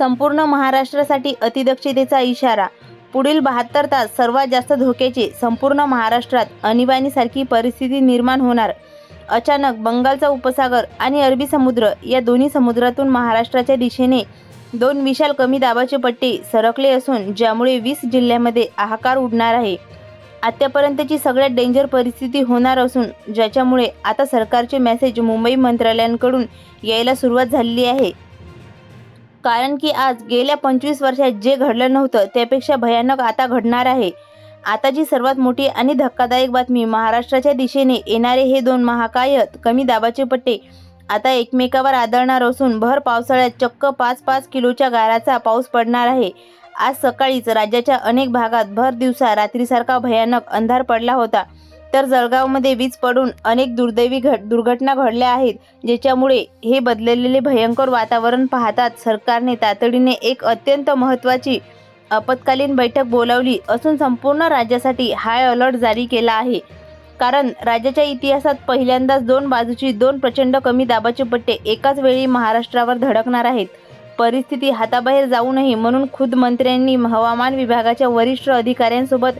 संपूर्ण महाराष्ट्रासाठी अतिदक्षतेचा इशारा। पुढील 72 तास सर्वात जास्त धोक्याचे। संपूर्ण महाराष्ट्रात आणीबाणीसारखी परिस्थिती निर्माण होणार। अचानक बंगालचा उपसागर आणि अरबी समुद्र या दोन्ही समुद्रातून महाराष्ट्राच्या दिशेने दोन विशाल कमी दाबाचे पट्टे सरकले असून ज्यामुळे 20 जिल्ह्यांमध्ये हाहाकार उडणार आहे। आत्तापर्यंतची सगळ्यात डेंजर परिस्थिती होणार असून ज्याच्यामुळे आता सरकारचे मेसेज मुंबई मंत्रालयाकडून यायला सुरुवात झालेली आहे। कारण की आज गेल्या 25 वर्षात जे घडलं नव्हतं त्यापेक्षा भयानक आता घडणार आहे। आताची सर्वात मोठी आणि धक्कादायक बातमी, महाराष्ट्राच्या दिशेने येणारे हे दोन महाकाय कमी दाबाचे पट्टे आता एकमेकावर आदळणार असून भर पावसाळ्यात चक्क 5-5 किलोच्या गाराचा पाऊस पडणार आहे। आज सकाळीच राज्याच्या अनेक भागात भर दिवसा रात्रीसारखा भयानक अंधार पडला होता, तर जळगावमध्ये वीज पडून अनेक दुर्दैवी दुर्घटना घडल्या आहेत, ज्याच्यामुळे हे बदललेले भयंकर वातावरण पाहतात सरकारने तातडीने एक अत्यंत महत्त्वाची आपत्कालीन बैठक बोलावली असून संपूर्ण राज्यासाठी हाय अलर्ट जारी केला आहे। कारण राज्याच्या इतिहासात पहिल्यांदाच दोन बाजूची दोन प्रचंड कमी दाबाचे पट्टे एकाच वेळी महाराष्ट्रावर धडकणार आहेत। परिस्थिती हाताबाहेर जाऊ नये म्हणून खुद्द मंत्र्यांनी हवामान विभागाच्या वरिष्ठ अधिकाऱ्यांसोबत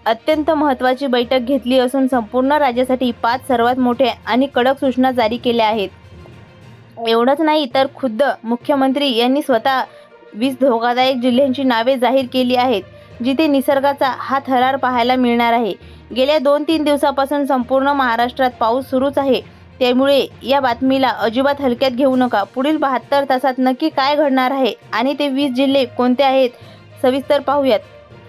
अत्यंत महत्त्वाची बैठक घेतली असून संपूर्ण राज्यासाठी 5 सर्वात मोठ्या आणि कडक सूचना जारी केल्या आहेत। एवढंच नाही तर खुद्द मुख्यमंत्री यांनी स्वतः 20 धोकादायक जिल्ह्यांची नावे जाहीर केली आहेत, जिथे निसर्गाचा हा थरार पाहायला मिळणार आहे। गेल्या 2-3 दिवसापासून संपूर्ण महाराष्ट्रात पाऊस सुरूच आहे, त्यामुळे या बातमीला अजिबात हलक्यात घेऊ नका। पुढील 72 तासात नक्की काय घडणार आहे आणि ते 20 जिल्हे कोणते आहेत सविस्तर पाहूयात।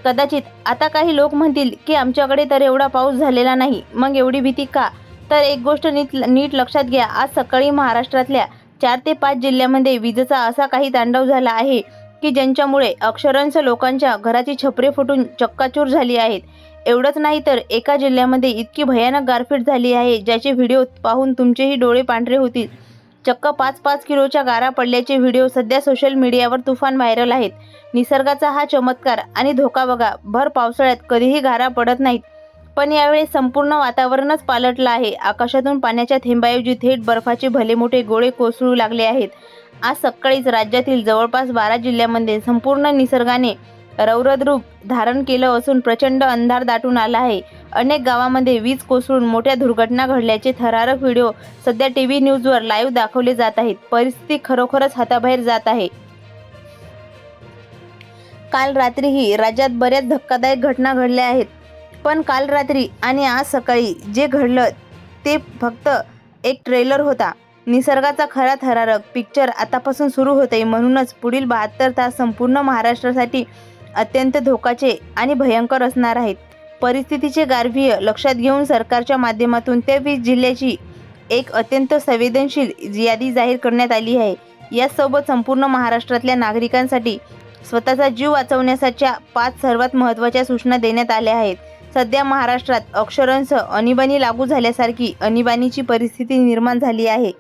कदाचित आता काही लोक म्हणतील की आमच्याकडे तर एवढा पाऊस झालेला नाही, मग एवढी भीती का? तर एक गोष्ट नीट लक्षात घ्या, आज सकाळी महाराष्ट्रातल्या 4 ते 5 जिल्ह्यांमध्ये विजेचा असा काही तांडव झाला आहे की ज्यांच्यामुळे अक्षरशः लोकांच्या घराची छपरे फुटून चक्काचूर झाली आहेत। एवढंच नाही तर एका जिल्ह्यामध्ये इतकी भयानक गारपीट झाली आहे ज्याचे व्हिडिओ पाहून तुमचेही डोळे पांढरे होतील। चक्क 5-5 किलोच्या गारा पडल्याचे व्हिडिओ सध्या सोशल मीडियावर तुफान व्हायरल आहेत। निसर्गाचा हा चमत्कार आणि धोका बघा, भर पावसाळ्यात कधीही गारा पडत नाहीत, पण यावेळी संपूर्ण वातावरणच पालटलं आहे। आकाशातून पाण्याच्या थेंबाऐवजी थेट बर्फाचे भले मोठे गोळे कोसळू लागले आहेत। आज सकाळीच राज्यातील जवळपास 12 जिल्ह्यांमध्ये संपूर्ण निसर्गाने रौद्र रूप धारण केलं असून प्रचंड अंधार दाटून आला आहे। अनेक गावांमध्ये वीज कोसळून मोठ्या दुर्घटना घडल्याचे थरारक व्हिडिओ सध्या टीव्ही न्यूजवर लाईव्ह दाखवले जात आहेत। परिस्थिती खरोखरच हाताबाहेर जात आहे। काल रात्रीही राज्यात बऱ्याच धक्कादायक घटना घडल्या आहेत, पण काल रात्री आणि आज सकाळी जे घडलं ते फक्त एक ट्रेलर होता। निसर्गाचा खरा थरारक पिक्चर आतापासून सुरू होते, म्हणूनच पुढील 72 तास संपूर्ण महाराष्ट्रासाठी अत्यंत धोकाचे आणि भयंकर असणार आहेत। परिस्थितीचे गांभीर्य लक्षात घेऊन सरकारच्या माध्यमातून त्या 20 जिल्ह्याची एक अत्यंत संवेदनशील यादी जाहीर करण्यात आली आहे। यासोबत संपूर्ण महाराष्ट्रातल्या नागरिकांसाठी स्वतःचा जीव वाचवण्याच्या 5 सर्वात महत्त्वाच्या सूचना देण्यात आल्या आहेत। सध्या महाराष्ट्रात अक्षरशः आणीबाणी लागू झाल्यासारखी आणीबाणीची परिस्थिती निर्माण झाली आहे।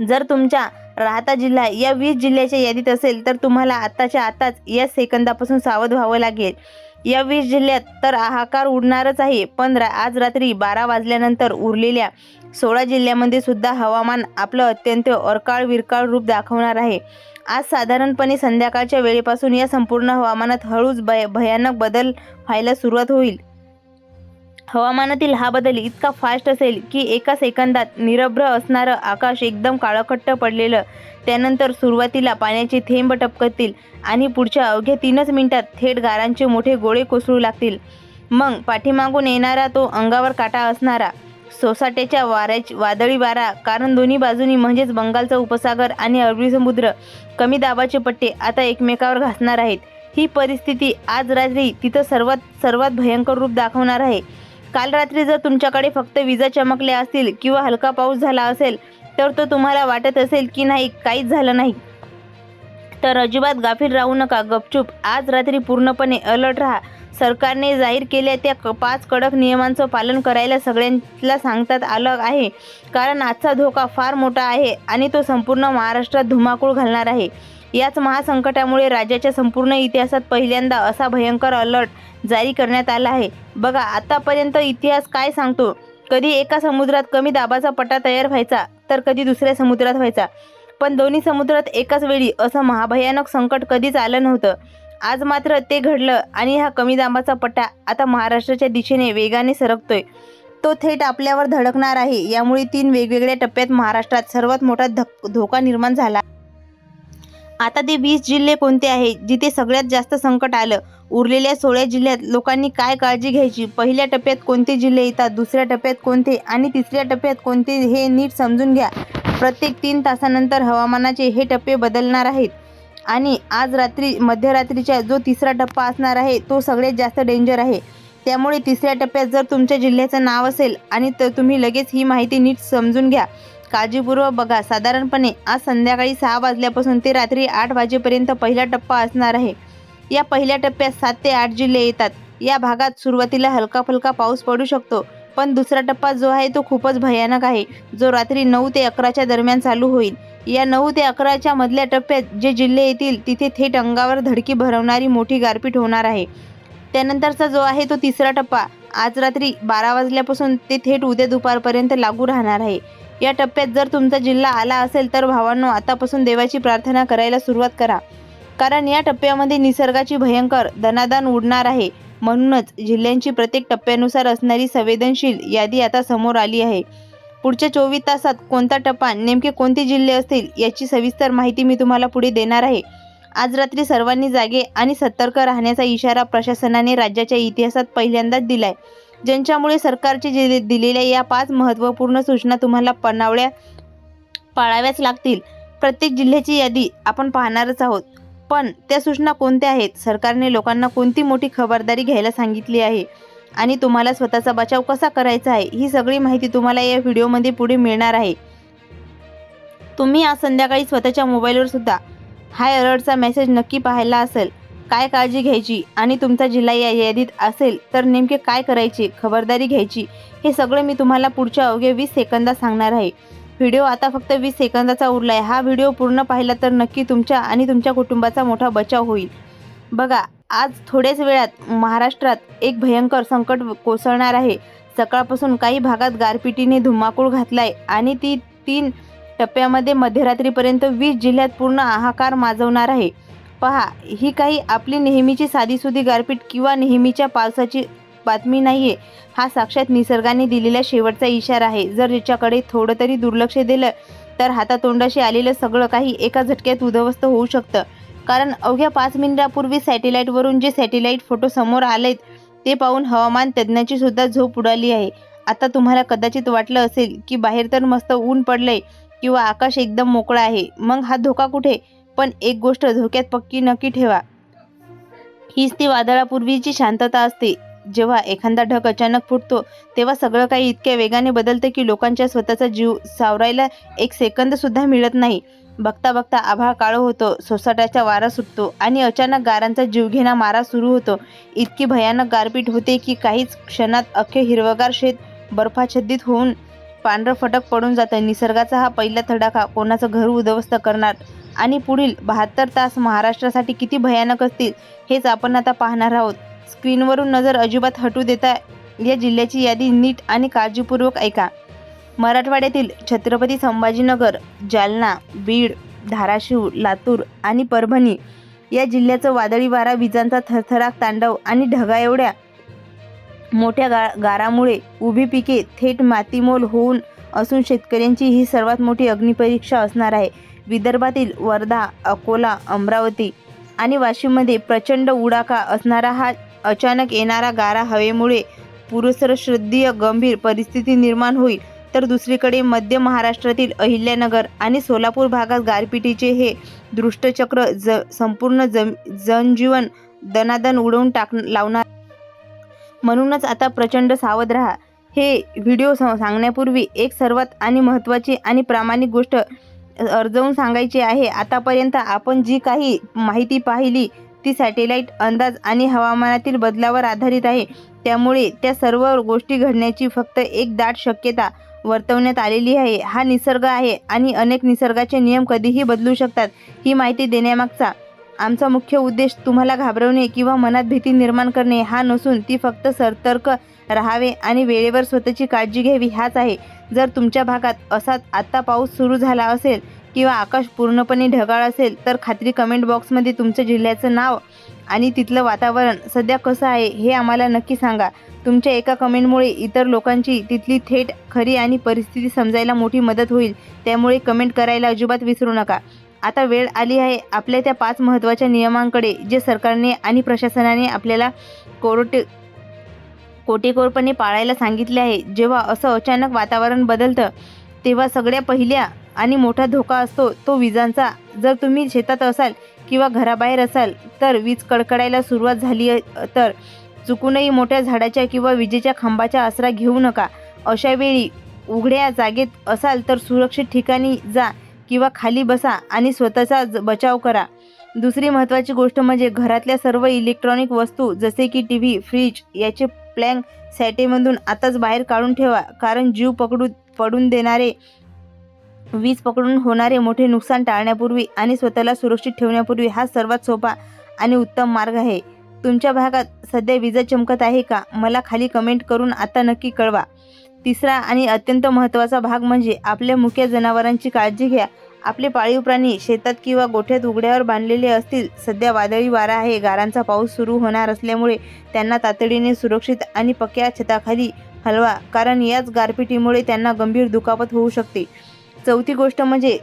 जर तुमचा राहता जिल्हा या 20 जिल्ह्याच्या यादीत असेल तर तुम्हाला आताच्या आताच या सेकंदापासून सावध व्हावं लागेल। या 20 जिल्ह्यात तर हाहाकार उडणारच आहे, पण आज रात्री 12 वाजल्यानंतर उरलेल्या 16 जिल्ह्यांमध्ये सुद्धा हवामान आपलं अत्यंत अर्काळ विरकाळ रूप दाखवणार आहे। आज साधारणपणे संध्याकाळच्या वेळेपासून या संपूर्ण हवामानात हळूच भयानक बदल व्हायला सुरुवात होईल। हवामानातील हा बदल इतका फास्ट असेल की एका सेकंदात निरभ्र असणारं आकाश एकदम काळखट्ट पडलेलं, त्यानंतर सुरुवातीला पाण्याचे थेंब टपकतील आणि पुढच्या अवघ्या 3च मिनिटात थेट गारांचे मोठे गोळे कोसळू लागतील। मग पाठीमागून येणारा तो अंगावर काटा असणारा सोसाट्याच्या वादळी वारा, कारण दोन्ही बाजूनी म्हणजेच बंगालचा उपसागर आणि अरबी समुद्र कमी दाबाचे पट्टे आता एकमेकावर घासणार आहेत। ही परिस्थिती आज रात्री तिथं सर्वात भयंकर रूप दाखवणार आहे। काल रात्री जर तुमच्याकडे फक्त विजा चमकल्या असतील किंवा हलका पाऊस झाला असेल तर तो तुम्हाला वाटत असेल की नाही काहीच झालं नाही, तर अजिबात गाफील राहू नका। गपचूप आज रात्री पूर्णपणे अलर्ट राहा। सरकारने जाहीर केलेल्या त्या 5 कडक नियमांचं पालन करायला सगळ्यांना सांगण्यात आलं आहे, कारण आजचा धोका फार मोठा आहे आणि तो संपूर्ण महाराष्ट्रात धुमाकूळ घालणार आहे। याच महासंकटामुळे राज्याच्या संपूर्ण इतिहासात पहिल्यांदा असा भयंकर अलर्ट जारी करण्यात आला आहे। बघा, आतापर्यंत इतिहास काय सांगतो, कधी एका समुद्रात कमी दाबाचा पट्टा तयार व्हायचा तर कधी दुसऱ्या समुद्रात व्हायचा, पण दोन्ही समुद्रात एकाच वेळी असं महाभयानक संकट कधीच आलं नव्हतं. आज मात्र ते घडलं आणि हा कमी दाबाचा पट्टा आता महाराष्ट्राच्या दिशेने वेगाने सरकतोय. तो थेट आपल्यावर धडकणार आहे. यामुळे 3 वेगवेगळ्या टप्प्यात महाराष्ट्रात सर्वात मोठा धोका निर्माण झाला. आता ते 20 जिल्हे कोणते आहेत जिथे सगळ्यात जास्त संकट आलं? उरलेल्या 16 जिल्ह्यात लोकांनी काय काळजी घ्यायची? पहिल्या टप्प्यात कोणते जिल्हे येतात, दुसऱ्या टप्प्यात कोणते आणि तिसऱ्या टप्प्यात कोणते हे नीट समजून घ्या. प्रत्येक 3 तासानंतर हवामानाचे हे टप्पे बदलणार आहेत आणि आज मध्यरात्रीच्या जो तिसरा टप्पा असणार आहे तो सगळ्यात जास्त डेंजर आहे. त्यामुळे तिसऱ्या टप्प्यात जर तुमच्या जिल्ह्याचं नाव असेल आणि तर तुम्ही लगेच ही माहिती नीट समजून घ्या. काळजीपूर्वक बघा. साधारणपणे आज संध्याकाळी 6 वाजल्यापासून ते रात्री 8 वाजेपर्यंत पहिला टप्पा असणार आहे. या पहिल्या टप्प्यात 7 ते 8 जिल्हे येतात. या भागात सुरुवातीला हलका फुलका पाऊस पडू शकतो, पण दुसरा टप्पा जो आहे तो खूपच भयानक आहे, जो रात्री 9 ते 11च्या दरम्यान चालू होईल. या 9 ते 11च्या मधल्या टप्प्यात जे जिल्हे येतील तिथे थेट अंगावर धडकी भरवणारी मोठी गारपीट होणार आहे. त्यानंतरचा जो आहे तो तिसरा टप्पा आज रात्री 12 वाजल्यापासून ते थेट उद्या दुपारपर्यंत लागू राहणार आहे. या टप्प्यात जर तुमचा जिल्हा आला असेल तर भावांनो, आतापासून देवाची प्रार्थना करायला सुरुवात करा, कारण या टप्प्यामध्ये निसर्गाची भयंकर दणादण उडणार आहे. म्हणूनच जिल्ह्यांची प्रत्येक टप्प्यानुसार असणारी संवेदनशील यादी आता समोर आली आहे. पुढच्या 24 तासात कोणता टप्पा, नेमके कोणते जिल्हे असतील याची सविस्तर माहिती मी तुम्हाला पुढे देणार आहे. आज रात्री सर्वांनी जागे आणि सतर्क राहण्याचा इशारा प्रशासनाने राज्याच्या इतिहासात पहिल्यांदाच दिलाय, ज्यांच्यामुळे सरकारचे दिलेल्या या 5 महत्त्वपूर्ण सूचना तुम्हाला पाळाव्याच लागतील. प्रत्येक जिल्ह्याची यादी आपण पाहणारच आहोत, पण त्या सूचना कोणत्या आहेत, सरकारने लोकांना कोणती मोठी खबरदारी घ्यायला सांगितली आहे आणि तुम्हाला स्वतःचा बचाव कसा करायचा आहे, ही सगळी माहिती तुम्हाला या व्हिडिओमध्ये पुढे मिळणार आहे. तुम्ही आज संध्याकाळी स्वतःच्या मोबाईलवर सुद्धा हाय अलर्टचा मेसेज नक्की पाहिला असेल. काय काळजी घ्यायची आणि तुमचा जिल्हा या यादीत असेल तर नेमके काय करायचे, खबरदारी घ्यायची, हे सगळं मी तुम्हाला पुढच्या अवघ्या 20 सेकंदात सांगणार आहे. व्हिडिओ आता फक्त 20 सेकंदाचा उरला आहे. हा व्हिडिओ पूर्ण पाहिला तर नक्की तुमच्या आणि तुमच्या कुटुंबाचा मोठा बचाव होईल. बघा, आज थोड्याच वेळात महाराष्ट्रात एक भयंकर संकट कोसळणार आहे. सकाळपासून काही भागात गारपिटीने धुमाकूळ घातलाय आणि ती 3 टप्प्यामध्ये मध्यरात्रीपर्यंत 20 जिल्ह्यात पूर्ण हाहाकार माजवणार आहे. पहा, ही काही आपली नेहमीची साधीसुधी गारपीट किंवा नेहमीच्या पावसाची बातमी नाहीये. हा साक्षात निसर्गाने दिलेला शेवटचा इशारा आहे. जर याच्याकडे थोडं तरी दुर्लक्ष दिलं तर हातातोंडाशी आलेलं सगळं काही एका झटक्यात उद्ध्वस्त होऊ शकतं. कारण अवघ्या 5 मिनिटांपूर्वी सॅटेलाईटवरून जे सॅटेलाईट फोटो समोर आलेत ते पाहून हवामान तज्ज्ञांची सुद्धा झोप उडाली आहे. आता तुम्हाला कदाचित वाटलं असेल की बाहेर तर मस्त ऊन पडलंय किंवा आकाश एकदम मोकळं आहे, मग हा धोका कुठे? पण एक गोष्ट धोक्यात पक्की नक्की ठेवा, हीच ती वादळापूर्वीची शांतता असते. जेव्हा एखादा ढग अचानक फुटतो तेव्हा सगळं काही इतक्या वेगाने बदलतं की लोकांच्या स्वतःचा जीव सावरायला 1 सेकंद सुद्धा मिळत नाही. बघता बघता आभाळ काळं होतं, सोसाट्याचा वारा सुटतो आणि अचानक गारांचा जीवघेणा मारा सुरू होतो. इतकी भयानक गारपीट होते की काहीच क्षणात अख्खे हिरवगार शेत बर्फाच्छादित होऊन पांढरं फटक पडून जातं. निसर्गाचा हा पहिला तडाखा कोणाचं घर उद्ध्वस्त करणार आणि पुढील 72 तास महाराष्ट्रासाठी किती भयानक असतील हेच आपण आता पाहणार आहोत. स्क्रीनवरून नजर अजिबात हटू देता या जिल्ह्याची यादी नीट आणि काळजीपूर्वक ऐका. मराठवाड्यातील छत्रपती संभाजीनगर, जालना, बीड, धाराशिव, लातूर आणि परभणी या जिल्ह्याचं वादळी वारा, विजांचा थरथराट तांडव आणि ढगा एवढ्या मोठ्या गारामुळे उभी पिके थेट मातीमोल होऊन असून शेतकऱ्यांची ही सर्वात मोठी अग्निपरीक्षा असणार आहे. विदर्भातील वर्धा, अकोला, अमरावती आणि वाशिममध्ये प्रचंड उडाका असणारा हा अचानक येणारा गारा हवेमुळे पूरसदृश्य गंभीर परिस्थिती निर्माण होईल. तर दुसरीकडे मध्य महाराष्ट्रातील अहिल्यानगर आणि सोलापूर भागात गारपिटीचे हे दृष्टचक्र संपूर्ण जनजीवन दणादण उडवून लावणार. म्हणूनच आता प्रचंड सावध राहा. हे व्हिडिओ सांगण्यापूर्वी एक सर्वात आणि महत्त्वाची आणि प्रामाणिक गोष्ट अर्जवून सांगायची आहे. आतापर्यंत आपण जी काही माहिती पाहिली ती सॅटेलाईट अंदाज आणि हवामानातील बदलावर आधारित आहे. त्यामुळे त्या सर्व गोष्टी घडण्याची फक्त एक दाट शक्यता वर्तवण्यात आलेली आहे. हा निसर्ग आहे आणि अनेक निसर्गाचे नियम कधीही बदलू शकतात. ही माहिती देण्यामागचा आमचा मुख्य उद्देश तुम्हाला घाबरवणे किंवा मनात भीती निर्माण करणे हा नसून ती फक्त सतर्क राहावे आणि वेळेवर स्वतःची काळजी घ्यावी हाच आहे. जर तुमच्या भागात असाच आत्ता पाऊस सुरू झाला असेल किंवा आकाश पूर्णपणे ढगाळ असेल तर खात्री कमेंट बॉक्समध्ये तुमच्या जिल्ह्याचं नाव आणि तिथलं वातावरण सध्या कसं आहे हे आम्हाला नक्की सांगा. तुमच्या एका कमेंटमुळे इतर लोकांची तिथली थेट खरी आणि परिस्थिती समजायला मोठी मदत होईल. त्यामुळे कमेंट करायला अजिबात विसरू नका. आता वेळ आली आहे आपल्या त्या 5 महत्त्वाच्या नियमांकडे जे सरकारने आणि प्रशासनाने आपल्याला कोटेकोरपणे पाळायला सांगितले आहे. जेव्हा असं अचानक वातावरण बदलतं तेव्हा सगळ्या पहिल्या आणि मोठा धोका असतो तो विजांचा. जर तुम्ही शेतात असाल किंवा घराबाहेर असाल तर वीज कडकडायला सुरुवात झाली तर चुकूनही मोठ्या झाडाच्या किंवा विजेच्या खांबाचा आसरा घेऊ नका. अशा वेळी उघड्या जागेत असाल तर सुरक्षित ठिकाणी जा किंवा खाली बसा आणि स्वतःचा बचाव करा. दुसरी महत्त्वाची गोष्ट म्हणजे घरातल्या सर्व इलेक्ट्रॉनिक वस्तू जसे की टीव्ही, फ्रीज याचे प्लग सॅटेमधून आताच बाहेर काढून ठेवा. कारण वीज पकडून होणारे मोठे नुकसान टाळण्यापूर्वी आणि स्वतःला सुरक्षित ठेवण्यापूर्वी हा सर्वात सोपा आणि उत्तम मार्ग आहे. तुमच्या भागात सध्या विजा चमकत आहे का? मला खाली कमेंट करून आता नक्की कळवा. तिसरा आणि अत्यंत महत्त्वाचा भाग म्हणजे आपल्या मुख्य जनावरांची काळजी घ्या. आपले पाळीव प्राणी शेतात किंवा गोठ्यात उघड्यावर बांधलेले असतील. सध्या वादळी वारा आहे, गारांचा पाऊस सुरू होणार असल्यामुळे त्यांना तातडीने सुरक्षित आणि पक्क्या छताखाली हलवा, कारण याच गारपिटीमुळे त्यांना गंभीर दुखापत होऊ शकते. चौथी गोष्ट म्हणजे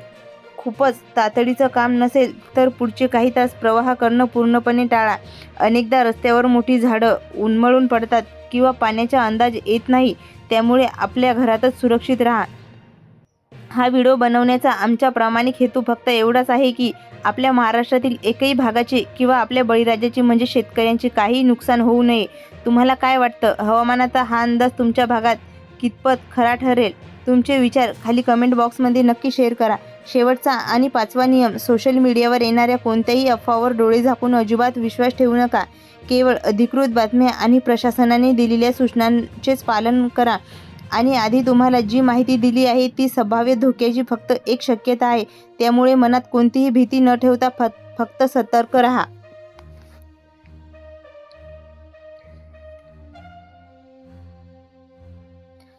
खूपच तातडीचं काम नसेल तर पुढचे काही तास प्रवाह करणं पूर्णपणे टाळा. अनेकदा रस्त्यावर मोठी झाडं उन्मळून पडतात किंवा पाण्याचा अंदाज येत नाही, त्यामुळे आपल्या घरातच सुरक्षित राहा. हा व्हिडिओ बनवण्याचा आमचा प्रामाणिक हेतू फक्त एवढाच आहे की आपल्या महाराष्ट्रातील एकही भागाचे किंवा आपल्या बळीराजाचे म्हणजे शेतकऱ्यांचे काही नुकसान होऊ नये. तुम्हाला काय वाटतं? हवामानाचा हा अंदाज तुमच्या भागात कितपत खरा ठरेल? तुमचे विचार खाली कमेंट बॉक्समध्ये नक्की शेअर करा. शेवटचा आणि 5वा नियम, सोशल मीडियावर येणाऱ्या कोणत्याही अफवावर डोळे झाकून अजिबात विश्वास ठेवू नका. केवळ अधिकृत बातम्या आणि प्रशासनाने दिलेल्या सूचनांचेच पालन करा. आणि आधी तुम्हाला जी माहिती दिली आहे ती संभाव्य धोक्याची फक्त एक शक्यता आहे, त्यामुळे मनात कोणतीही भीती न ठेवता फक्त सतर्क राहा.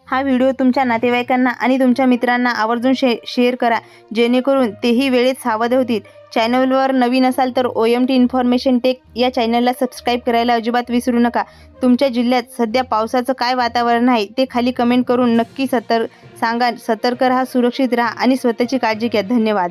हा व्हिडिओ तुमच्या नातेवाईकांना आणि तुमच्या मित्रांना आवर्जून शेअर करा, जेणेकरून तेही वेळेत सावध होतील. चॅनलवर नवीन असाल तर OMT इन्फॉर्मेशन टेक या चॅनलला सबस्क्राईब करायला अजिबात विसरू नका. तुमच्या जिल्ह्यात सध्या पावसाचं काय वातावरण आहे ते खाली कमेंट करून नक्की सांगा. सतर्क राहा, सुरक्षित राहा आणि स्वतःची काळजी घ्या. धन्यवाद.